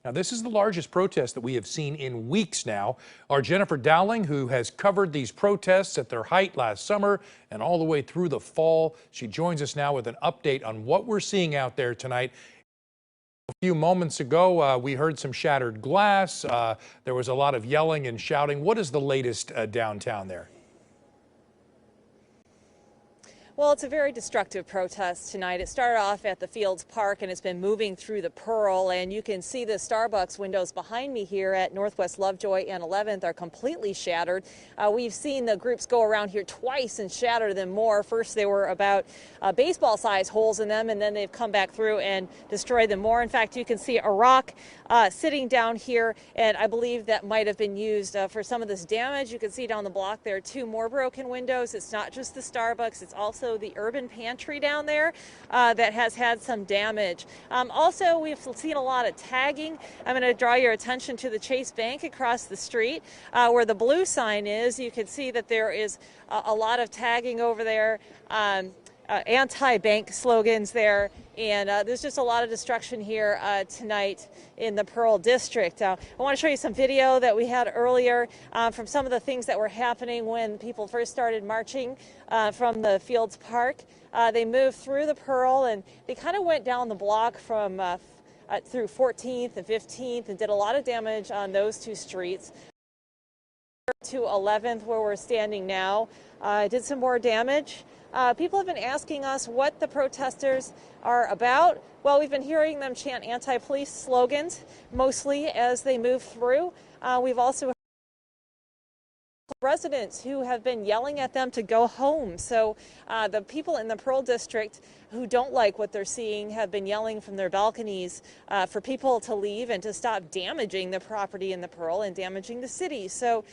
Now, this is the largest protest that we have seen in weeks now. Our Jennifer Dowling, who has covered these protests at their height last summer and all the way through the fall, she joins us now with an update on what we're seeing out there tonight. A few moments ago, we heard some shattered glass. There was a lot of yelling and shouting. What is the latest downtown there? Well, it's a very destructive protest tonight. It started off at the Fields Park and it's been moving through the Pearl. And you can see the Starbucks windows behind me here at Northwest Lovejoy and 11th are completely shattered. We've seen the groups go around here twice and shatter them more. First, they were about baseball-sized holes in them, and then they've come back through and destroyed them more. In fact, you can see a rock sitting down here, and I believe that might have been used for some of this damage. You can see down the block there are two more broken windows. It's not just the Starbucks, it's also the Urban Pantry down there that has had some damage. Also, we've seen a lot of tagging. I'm going to draw your attention to the Chase Bank across the street where the blue sign is. You can see that there is a lot of tagging over there. Anti-bank slogans there, and there's just a lot of destruction here tonight in the Pearl District. I want to show you some video that we had earlier from some of the things that were happening when people first started marching from the Fields Park. They moved through the Pearl and they kind of went down the block from through 14th and 15th and did a lot of damage on those two streets. To 11th, where we're standing now, did some more damage. People have been asking us what the protesters are about. Well, we've been hearing them chant anti-police slogans, mostly as they move through. We've also heard residents who have been yelling at them to go home. So the people in the Pearl District who don't like what they're seeing have been yelling from their balconies for people to leave and to stop damaging the property in the Pearl and damaging the city. So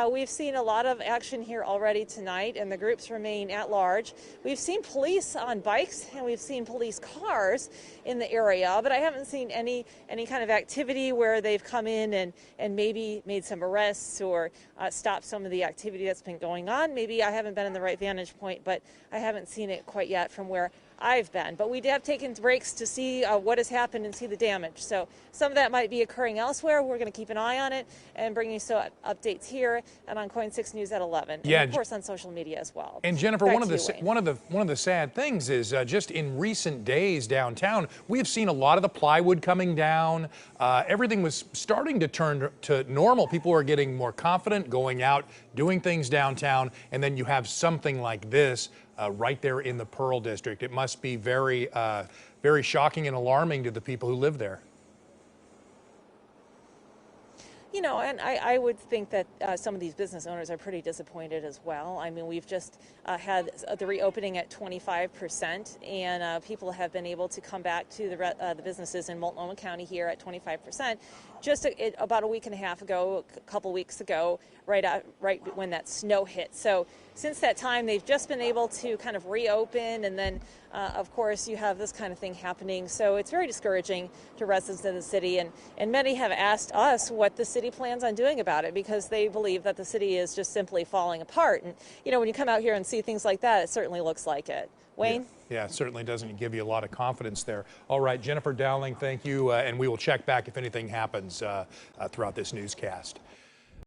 we've seen a lot of action here already tonight, and the groups remain at large. We've seen police on bikes and we've seen police cars in the area, but I haven't seen any kind of activity where they've come in and maybe made some arrests or stopped some of the activity that's been going on. Maybe I haven't been in the right vantage point, but I haven't seen it quite yet from where I've been. But we have taken breaks to see what has happened and see the damage. So some of that might be occurring elsewhere. We're going to keep an eye on it and bring you updates here and on KOIN 6 News at 11. Yeah, and of course on social media as well. And Jennifer, one of the sad things is just in recent days downtown, we have seen a lot of the plywood coming down. Everything was starting to turn to normal. People are getting more confident, going out, doing things downtown, and then you have something like this right there in the Pearl District. It must be very, very shocking and alarming to the people who live there. You know, and I would think that some of these business owners are pretty disappointed as well. I mean, we've just had the reopening at 25%, and people have been able to come back to the businesses in Multnomah County here at 25%. Just about a week and a half ago, a couple weeks ago, right when that snow hit. So since that time, they've just been able to kind of reopen, and then, of course, you have this kind of thing happening. So it's very discouraging to residents of the city, and many have asked us what the city plans on doing about it, because they believe that the city is just simply falling apart. And, you know, when you come out here and see things like that, it certainly looks like it. Wayne? Yeah, it certainly doesn't give you a lot of confidence there. All right, Jennifer Dowling, thank you, and we will check back if anything happens throughout this newscast.